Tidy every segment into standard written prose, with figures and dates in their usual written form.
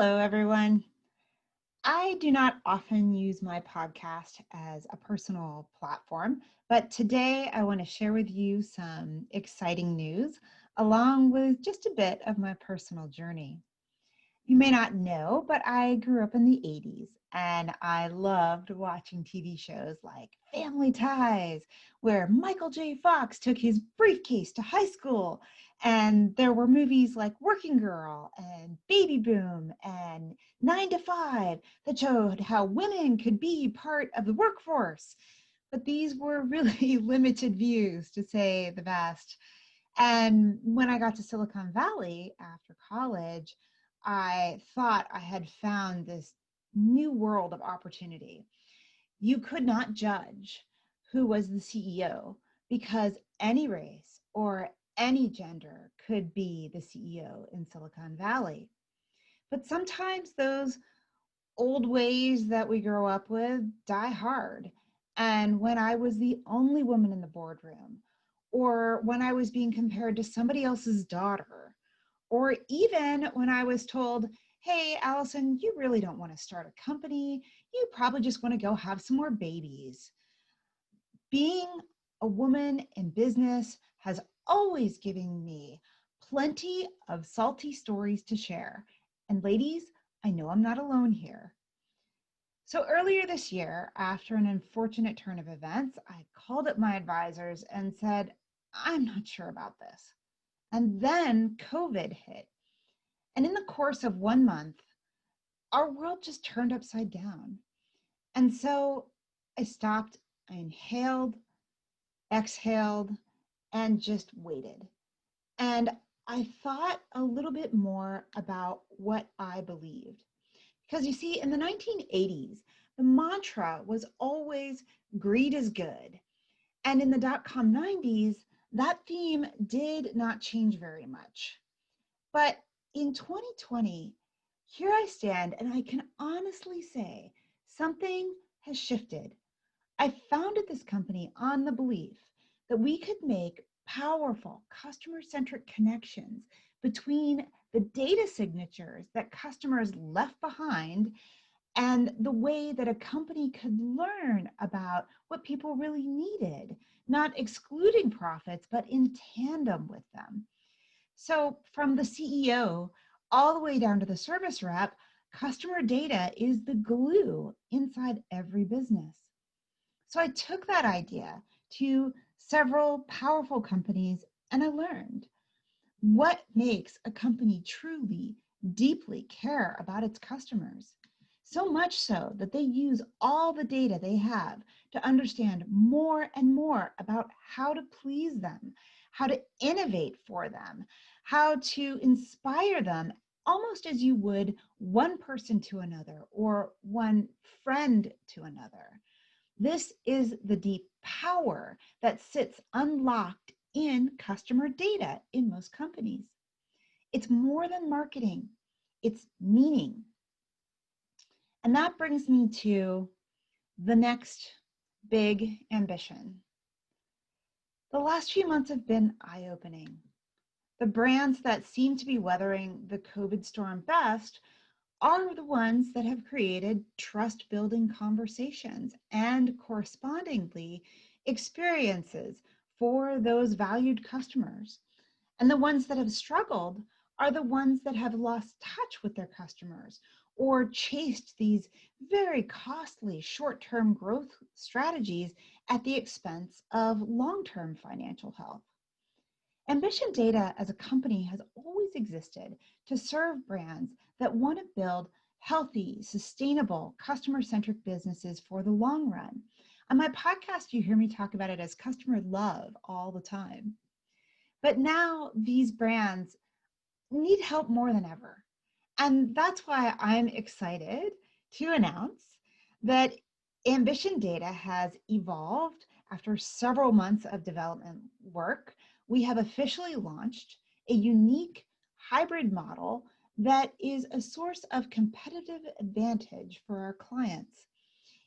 Hello, everyone. I do not often use my podcast as a personal platform, but today I want to share with you some exciting news along with just a bit of my personal journey. You may not know, but I grew up in the 80s and I loved watching TV shows like Family Ties, where Michael J. Fox took his briefcase to high school. And there were movies like Working Girl and Baby Boom and 9 to 5 that showed how women could be part of the workforce. But these were really limited views, to say the best. And when I got to Silicon Valley after college, I thought I had found this new world of opportunity. You could not judge who was the CEO because any race or any gender could be the CEO in Silicon Valley. But sometimes those old ways that we grow up with die hard. And when I was the only woman in the boardroom, or when I was being compared to somebody else's daughter, or even when I was told, hey, Allison, you really don't want to start a company. You probably just want to go have some more babies. Being a woman in business has always given me plenty of salty stories to share. And ladies, I know I'm not alone here. So earlier this year, after an unfortunate turn of events, I called up my advisors and said, I'm not sure about this. And then COVID hit. And in the course of 1 month, our world just turned upside down. And so I stopped, I inhaled, exhaled, and just waited. And I thought a little bit more about what I believed. Because you see, in the 1980s, the mantra was always greed is good. And in the dot-com 90s, that theme did not change very much. But in 2020, here I stand and I can honestly say something has shifted. I founded this company on the belief that we could make powerful customer-centric connections between the data signatures that customers left behind and the way that a company could learn about what people really needed, not excluding profits, but in tandem with them. So from the CEO all the way down to the service rep, customer data is the glue inside every business. So I took that idea to several powerful companies and I learned what makes a company truly, deeply care about its customers. So much so that they use all the data they have to understand more and more about how to please them, how to innovate for them, how to inspire them, almost as you would one person to another or one friend to another. This is the deep power that sits unlocked in customer data in most companies. It's more than marketing, it's meaning. And that brings me to the next big ambition. The last few months have been eye-opening. The brands that seem to be weathering the COVID storm best are the ones that have created trust-building conversations and correspondingly experiences for those valued customers. And the ones that have struggled are the ones that have lost touch with their customers or chased these very costly short-term growth strategies at the expense of long-term financial health. Ambition Data as a company has always existed to serve brands that want to build healthy, sustainable, customer-centric businesses for the long run. On my podcast, you hear me talk about it as customer love all the time. But now these brands need help more than ever. And that's why I'm excited to announce that Ambition Data has evolved after several months of development work. We have officially launched a unique hybrid model that is a source of competitive advantage for our clients.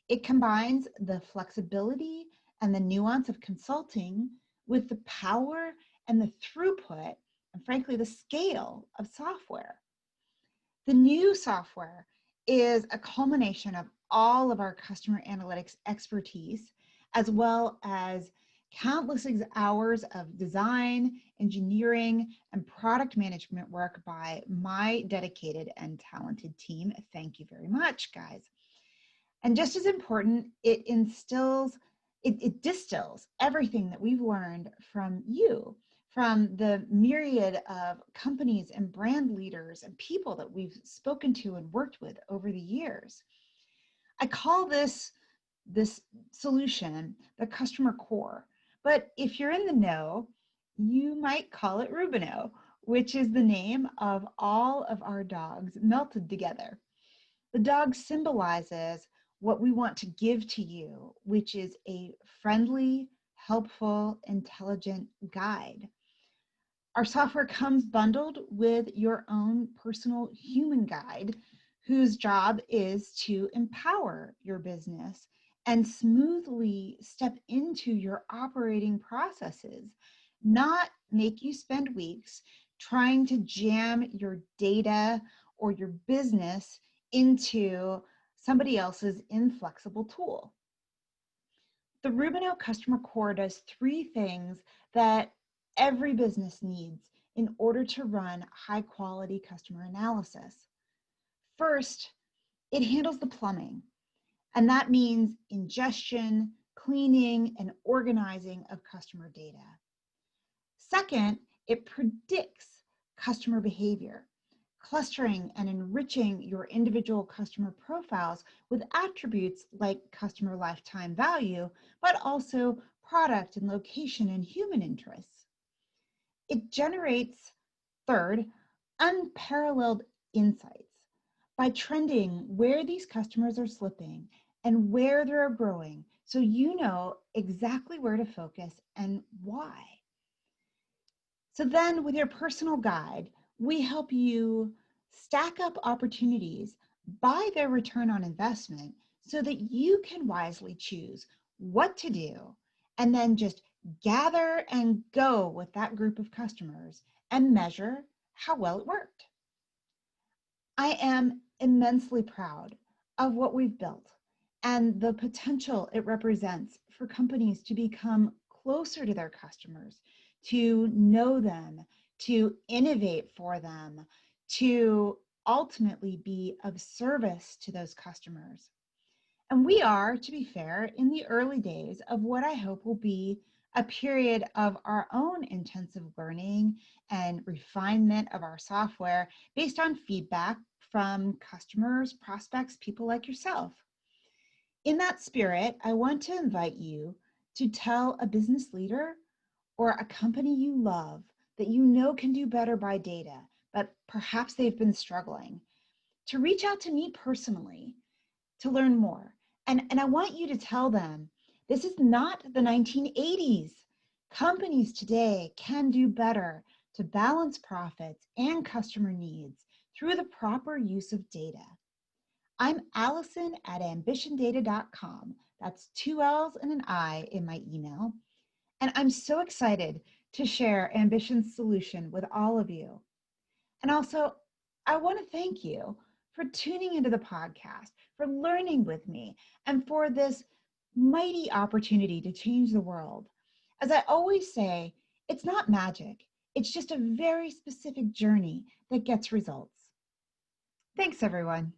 It combines the flexibility and the nuance of consulting with the power and the throughput and frankly the scale of software. The new software is a culmination of all of our customer analytics expertise, as well as countless hours of design, engineering, and product management work by my dedicated and talented team. Thank you very much, guys. And just as important, it distills everything that we've learned from you, from the myriad of companies and brand leaders and people that we've spoken to and worked with over the years. I call this solution the customer core, but if you're in the know, you might call it Rubano, which is the name of all of our dogs melted together. The dog symbolizes what we want to give to you, which is a friendly, helpful, intelligent guide. Our software comes bundled with your own personal human guide, whose job is to empower your business and smoothly step into your operating processes, not make you spend weeks trying to jam your data or your business into somebody else's inflexible tool. The Rubano Customer Core does three things that every business needs in order to run high quality customer analysis. First, it handles the plumbing, and that means ingestion, cleaning, and organizing of customer data. Second, it predicts customer behavior, clustering and enriching your individual customer profiles with attributes like customer lifetime value, but also product and location and human interests. It generates, third, unparalleled insights by trending where these customers are slipping and where they're growing, so you know exactly where to focus and why. So then with your personal guide, we help you stack up opportunities by their return on investment so that you can wisely choose what to do and then just gather and go with that group of customers and measure how well it worked. I am immensely proud of what we've built and the potential it represents for companies to become closer to their customers, to know them, to innovate for them, to ultimately be of service to those customers. And we are, to be fair, in the early days of what I hope will be a period of our own intensive learning and refinement of our software based on feedback from customers, prospects, people like yourself. In that spirit, I want to invite you to tell a business leader or a company you love that you know can do better by data, but perhaps they've been struggling, to reach out to me personally to learn more. And I want you to tell them, this is not the 1980s. Companies today can do better to balance profits and customer needs through the proper use of data. I'm Allison at ambitiondata.com. That's 2 L's and an I in my email. And I'm so excited to share Ambition's solution with all of you. And also, I want to thank you for tuning into the podcast, for learning with me, and for this mighty opportunity to change the world. As I always say, it's not magic. It's just a very specific journey that gets results. Thanks, everyone.